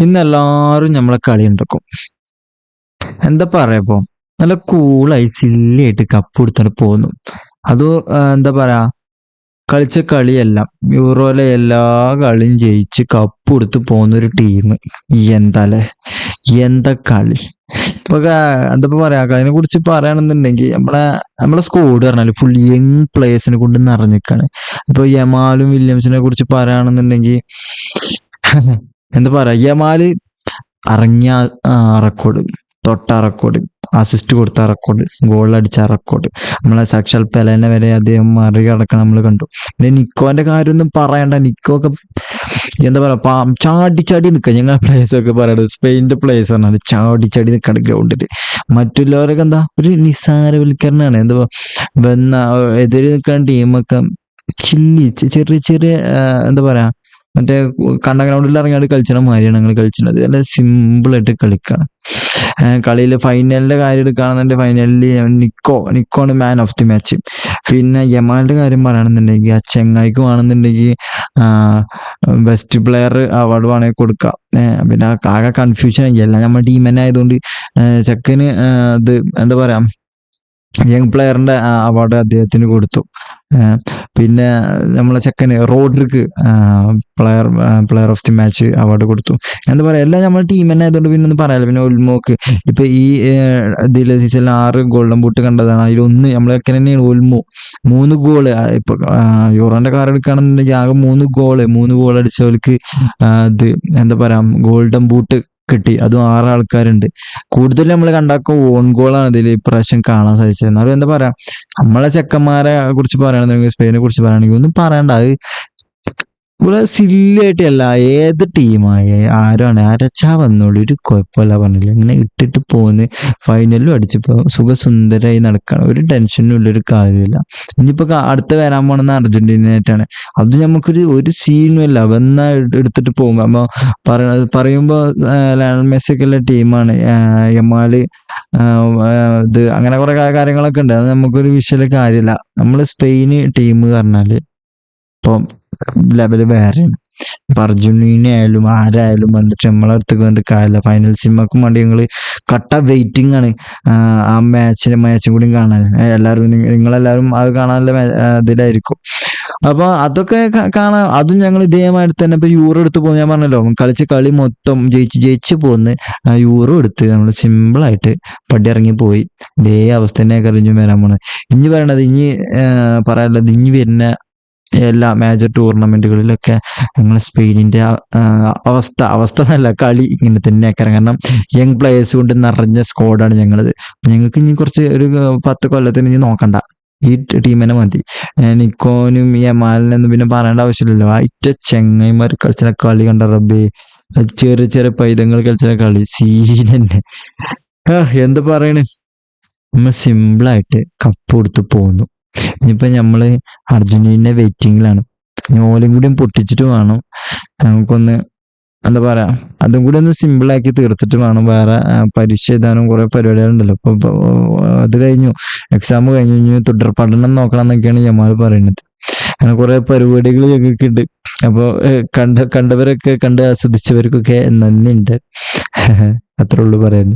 ഇന്ന് എല്ലാരും നമ്മളെ കളി ഉണ്ടാക്കും. എന്താ പറയാ നല്ല കൂളായി ചില്ലായിട്ട് കപ്പ് എടുത്തിട്ട് പോന്നു. അത് എന്താ പറയാ, കളിച്ച കളിയെല്ലാം യൂറോയിലെ എല്ലാ കളിയും ജയിച്ച് കപ്പ് എടുത്ത് പോകുന്ന ഒരു ടീം. എന്താല്ലേ, എന്താ കളി. ഇപ്പൊ എന്താ പറയാ, കളിനെ കുറിച്ച് പറയുകയാണെന്നുണ്ടെങ്കിൽ നമ്മളെ സ്കോഡ് പറഞ്ഞാല് ഫുൾ യങ് പ്ലേയേഴ്സിനെ കൊണ്ട് നിറഞ്ഞിക്കാണ്. ഇപ്പൊ യമാലും വില്യംസിനെ കുറിച്ച് പറയുകയാണെന്നുണ്ടെങ്കിൽ എന്താ പറയാ, യമാല് ഇറങ്ങിയ റെക്കോർഡ്, തൊട്ട റെക്കോർഡ്, അസിസ്റ്റ് കൊടുത്ത റെക്കോർഡ്, ഗോൾ അടിച്ച റെക്കോർഡ്, നമ്മളെ സാക്ഷാൽ പെലേനെ വരെ അദ്ദേഹം മറികടക്കണം നമ്മൾ കണ്ടു. പിന്നെ നിക്കോന്റെ കാര്യമൊന്നും പറയണ്ട. നിക്കോ ഒക്കെ എന്താ പറയാ, ചാടി ചാടി നിൽക്കുക. ഞങ്ങളെ പ്ലേയേഴ്സ് ഒക്കെ പറയണത്, സ്പെയിനിന്റെ പ്ലേയേഴ്സ് പറഞ്ഞാൽ ചാടി ചാടി നിൽക്കാണ് ഗ്രൗണ്ടിൽ. മറ്റുള്ളവരൊക്കെ എന്താ ഒരു നിസ്സാരവൽക്കരണമാണ്. എന്താ എതിരെ നിൽക്കുന്ന ടീമൊക്കെ ചില്ലി ചെറിയ ചെറിയ എന്താ പറയാ, മറ്റേ കണ്ട ഗ്രൗണ്ടിൽ ഇറങ്ങിയാണ്ട് കളിച്ചണ മാതിരിയാണ് ഞങ്ങൾ കളിച്ചത്. നല്ല സിമ്പിളായിട്ട് കളിക്കാണ്. കളിയിൽ ഫൈനലിന്റെ കാര്യം എടുക്കുകയാണെന്നുണ്ടെങ്കിൽ ഫൈനലിൽ നിക്കോണ് മാൻ ഓഫ് ദി മാച്ച്. പിന്നെ യമാലിന്റെ കാര്യം പറയുകയാണെന്നുണ്ടെങ്കിൽ ആ ചെങ്ങായിക്ക് വേണമെന്നുണ്ടെങ്കിൽ ബെസ്റ്റ് പ്ലെയർ അവാർഡ് വേണമെങ്കിൽ കൊടുക്കാം. പിന്നെ ആകെ കൺഫ്യൂഷൻ എല്ലാം നമ്മുടെ ടീം തന്നെ ആയതുകൊണ്ട് ചെക്കന് ഇത് എന്താ പറയാ, യങ് പ്ലെയറിന്റെ അവാർഡ് അദ്ദേഹത്തിന് കൊടുത്തു. പിന്നെ നമ്മളെ ചെക്കന് റോഡ്രിക്ക് player of the match award കൊടുത്തു. എന്താ പറയാ, എല്ലാം നമ്മുടെ ടീം തന്നെ ആയതുകൊണ്ട് പിന്നെ ഒന്നും പറയാലോ. പിന്നെ ഒൽമോക്ക് ഇപ്പൊ ഈ ഇതിലെ സീസണിൽ 6 ഗോൾഡൻ ബൂട്ട് കണ്ടതാണ്. അതിലൊന്ന് നമ്മളെ ചെക്കൻ തന്നെയാണ് ഒൽമോ. 3 ഗോള്. ഇപ്പൊ യൂറോന്റെ കാർ എടുക്കുകയാണെന്നുണ്ടെങ്കിൽ ആകെ 3 ഗോൾ അടിച്ചവർക്ക് ഇത് എന്താ പറയാ, ഗോൾഡൻ ബൂട്ട് കിട്ടി. അതും 6 ആൾക്കാരുണ്ട്. കൂടുതൽ നമ്മൾ കണ്ടാക്കും ഓൺ ഗോളാണ് ഇതിൽ ഇപ്രാവശ്യം കാണാൻ സാധിച്ചത്. എന്നാലും എന്താ പറയാ, നമ്മളെ ചെക്കന്മാരെ കുറിച്ച് പറയുകയാണെന്നുണ്ടെങ്കിൽ, സ്പെയിനെ കുറിച്ച് പറയുകയാണെങ്കിൽ ഒന്നും പറയണ്ട. അത് ഇവിടെ സില്ലായിട്ടല്ല, ഏത് ടീമായ ആരാണ് അരച്ചാ വന്നോളൂ, ഒരു കുഴപ്പമില്ല പറഞ്ഞില്ല. ഇങ്ങനെ ഇട്ടിട്ട് പോന്ന് ഫൈനലിലും അടിച്ചപ്പോ സുഖസുന്ദരായി നടക്കാണ്. ഒരു ടെൻഷനും ഉള്ളൊരു കാര്യമില്ല. ഇനിയിപ്പോ അടുത്ത വരാൻ പോണെന്ന് അർജന്റീനയായിട്ടാണ്. അത് നമുക്കൊരു സീനും ഇല്ല. വന്നാ എടുത്തിട്ട് പോകും. അപ്പൊ പറയുമ്പോ ലയണൽ മെസ്സി ഒക്കെ ഉള്ള ടീമാണ്. യമാല് ഇത് അങ്ങനെ കുറെ കാര്യങ്ങളൊക്കെ ഉണ്ട്. അത് നമുക്കൊരു വിഷയ കാര്യമില്ല. നമ്മള് സ്പെയിന് ടീം പറഞ്ഞാല് ഇപ്പം ലെവല് വേറെയാണ്. ഇപ്പൊ അർജന്റീന ആയാലും ആരായാലും വന്നിട്ട് നമ്മളെ അടുത്ത് കണ്ട് കാര്യമില്ല. ഫൈനൽ സിനിമക്കും വേണ്ടി ഞങ്ങള് കട്ട വെയിറ്റിംഗ് ആണ് ആ മാച്ചും കൂടി കാണാൻ. എല്ലാവരും നിങ്ങളെല്ലാവരും അത് കാണാനുള്ള ഇതിലായിരിക്കും. അപ്പൊ അതൊക്കെ കാണാൻ, അതും ഞങ്ങൾ ഇതേമാതിരി തന്നെ ഇപ്പൊ യൂറോ എടുത്ത് പോകുന്ന, ഞാൻ പറഞ്ഞല്ലോ, കളിച്ച കളി മൊത്തം ജയിച്ച് പോന്ന് യൂറോ എടുത്ത് നമ്മൾ സിമ്പിളായിട്ട് പടിയിറങ്ങി പോയി. ഇതേ അവസ്ഥ തന്നെ കഴിഞ്ഞു വരാൻ പോണത്. ഇനി പറയണത്, പറയാനുള്ളത്, ഇനി വരുന്ന എല്ലാ മേജർ ടൂർണമെന്റുകളിലൊക്കെ ഞങ്ങൾ സ്പെയിനിന്റെ അവസ്ഥ എന്നല്ല, കളി ഇങ്ങനെ തന്നെ ആക്കാൻ. കാരണം യങ് പ്ലേയേഴ്സ് കൊണ്ട് നിറഞ്ഞ സ്ക്വാഡാണ് ഞങ്ങളത്. ഞങ്ങൾക്ക് ഇനി കുറച്ച് ഒരു 10 കൊല്ലത്തിന് ഇനി നോക്കണ്ട, ഈ ടീം തന്നെ മതി. നിക്കോനും യമാലിനൊന്നും പിന്നെ പറയേണ്ട ആവശ്യമില്ലല്ലോ. അയിറ്റ ചെങ്ങൈമാർ കളിച്ച കളി കണ്ട റബ്ബേ, ചെറിയ ചെറിയ പൈതങ്ങൾ കളിച്ച കളി സീൻ തന്നെ. എന്താ പറയണ്, നമ്മൾ സിമ്പിളായിട്ട് കപ്പ് കൊടുത്ത് പോന്നു. ഇനിയിപ്പോ നമ്മള് അർജന്റീന വെയിറ്റിംഗിലാണ്. ഓലും കൂടി പൊട്ടിച്ചിട്ട് വേണം നമുക്കൊന്ന് എന്താ പറയാ, അതും കൂടി ഒന്ന് സിമ്പിളാക്കി തീർത്തിട്ട് വേണം വേറെ പരീക്ഷ എഴുതാനും കുറെ പരിപാടികളുണ്ടല്ലോ. ഇപ്പൊ അത് കഴിഞ്ഞു, എക്സാം കഴിഞ്ഞു, ഇനി തുടർ പഠനം നോക്കണം എന്നൊക്കെയാണ് ജമാൽ പറയുന്നത്. അങ്ങനെ കുറെ പരിപാടികൾ ഞങ്ങൾക്ക് ഉണ്ട്. അപ്പൊ കണ്ടവരൊക്കെ, കണ്ട് ആസ്വദിച്ചവർക്കൊക്കെ നന്ദിയുണ്ട്. അത്രേ ഉള്ളൂ പറയാൻ.